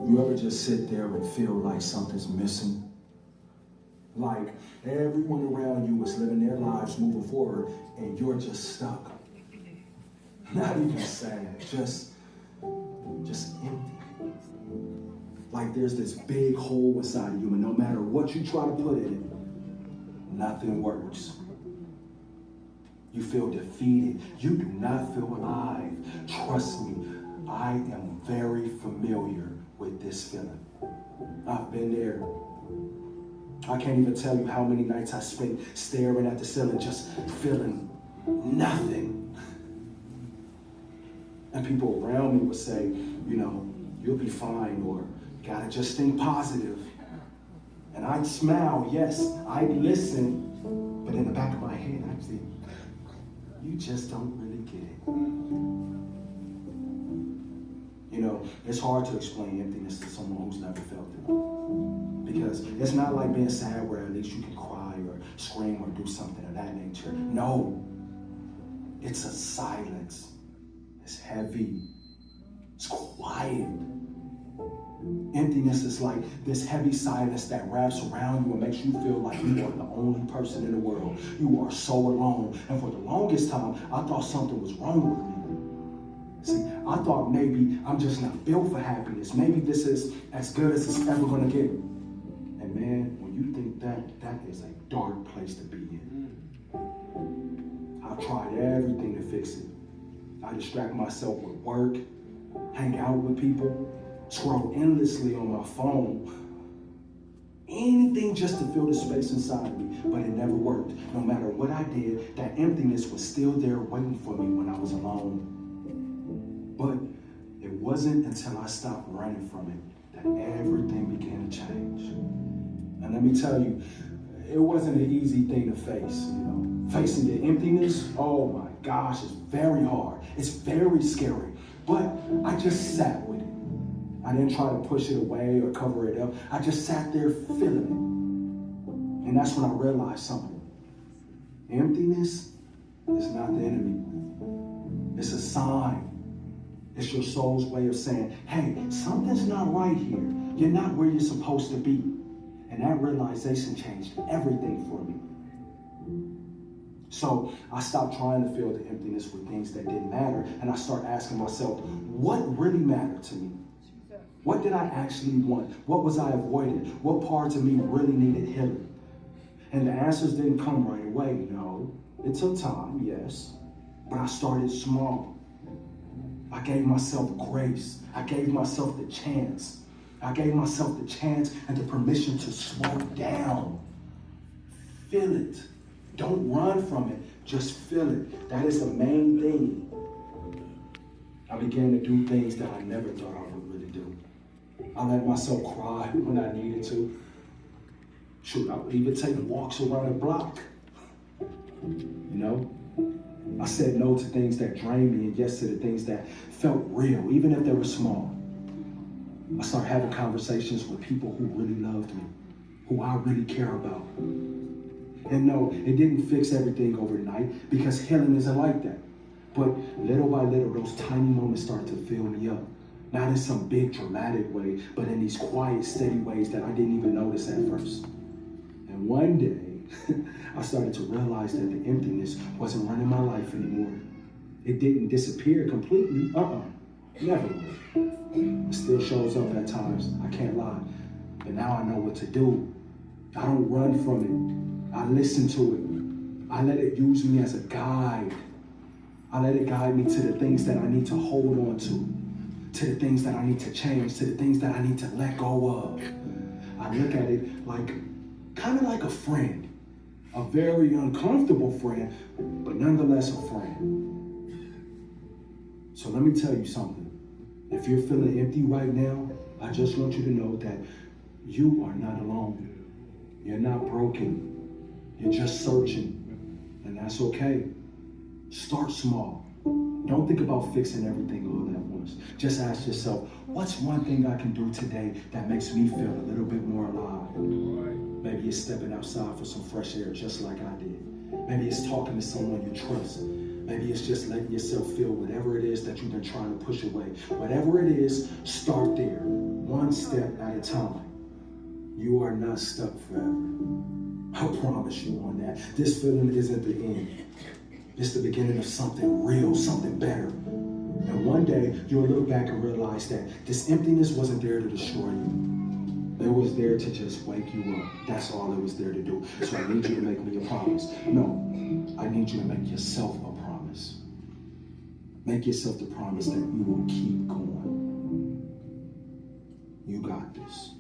You ever just sit there and feel like something's missing? Like everyone around you is living their lives moving forward and you're just stuck. Not even sad, just empty. Like there's this big hole inside of you and no matter what you try to put in it, nothing works. You feel defeated. You do not feel alive. Trust me, I am very familiar with this feeling. I've been there. I can't even tell you how many nights I spent staring at the ceiling, just feeling nothing. And people around me would say, you know, you'll be fine, or you gotta just think positive. And I'd smile, yes, I'd listen, but in the back of my head, I'd think, you just don't really get it. You know, it's hard to explain emptiness to someone who's never felt it. Because it's not like being sad where at least you can cry or scream or do something of that nature. No, it's a silence. It's heavy. It's quiet. Emptiness is like this heavy silence that wraps around you and makes you feel like you are the only person in the world. You are so alone. And for the longest time, I thought something was wrong with me. See, I thought maybe I'm just not built for happiness. Maybe this is as good as it's ever going to get. And man, when you think that, that is a dark place to be in. I've tried everything to fix it. I distract myself with work, hang out with people, scroll endlessly on my phone. Anything just to fill the space inside me, but it never worked. No matter what I did, that emptiness was still there waiting for me when I was alone. But it wasn't until I stopped running from it that everything began to change. And let me tell you, it wasn't an easy thing to face, you know. Facing the emptiness, oh my gosh, it's very hard. It's very scary. But I just sat with it. I didn't try to push it away or cover it up. I just sat there feeling it. And that's when I realized something. Emptiness is not the enemy. It's a sign. It's your soul's way of saying, hey, something's not right here. You're not where you're supposed to be. And that realization changed everything for me. So I stopped trying to fill the emptiness with things that didn't matter. And I started asking myself, what really mattered to me? What did I actually want? What was I avoiding? What parts of me really needed healing? And the answers didn't come right away, no. It took time, yes. But I started small. I gave myself grace. I gave myself the chance. I gave myself the chance and the permission to slow down. Feel it. Don't run from it. Just feel it. That is the main thing. I began to do things that I never thought I would really do. I let myself cry when I needed to. Shoot, I would even take walks around the block. You know? I said no to things that drained me and yes to the things that felt real, even if they were small. I started having conversations with people who really loved me, who I really care about. And no, it didn't fix everything overnight because healing isn't like that. But little by little, those tiny moments started to fill me up. Not in some big dramatic way, but in these quiet, steady ways that I didn't even notice at first. And one day, I started to realize that the emptiness wasn't running my life anymore. It didn't disappear completely. Never. It still shows up at times, I can't lie. But now I know what to do. I don't run from it. I listen to it. I let it use me as a guide. I let it guide me to the things that I need to hold on to the things that I need to change, to the things that I need to let go of. I look at it like, kind of like a friend. A very uncomfortable friend, but nonetheless a friend. So let me tell you something. If you're feeling empty right now, I just want you to know that you are not alone. You're not broken. You're just searching, and that's okay. Start small. Don't think about fixing everything all at once. Just ask yourself, what's one thing I can do today that makes me feel a little bit more alive? Maybe it's stepping outside for some fresh air just like I did. Maybe it's talking to someone you trust. Maybe it's just letting yourself feel whatever it is that you've been trying to push away. Whatever it is, start there. One one step at a time. You are not stuck forever. I promise you on that. This feeling isn't the end. It's the beginning of something real, something better. And one day, you'll look back and realize that this emptiness wasn't there to destroy you. It was there to just wake you up. That's all it was there to do. So I need you to make me a promise. No, I need you to make yourself a promise. Make yourself the promise that you will keep going. You got this.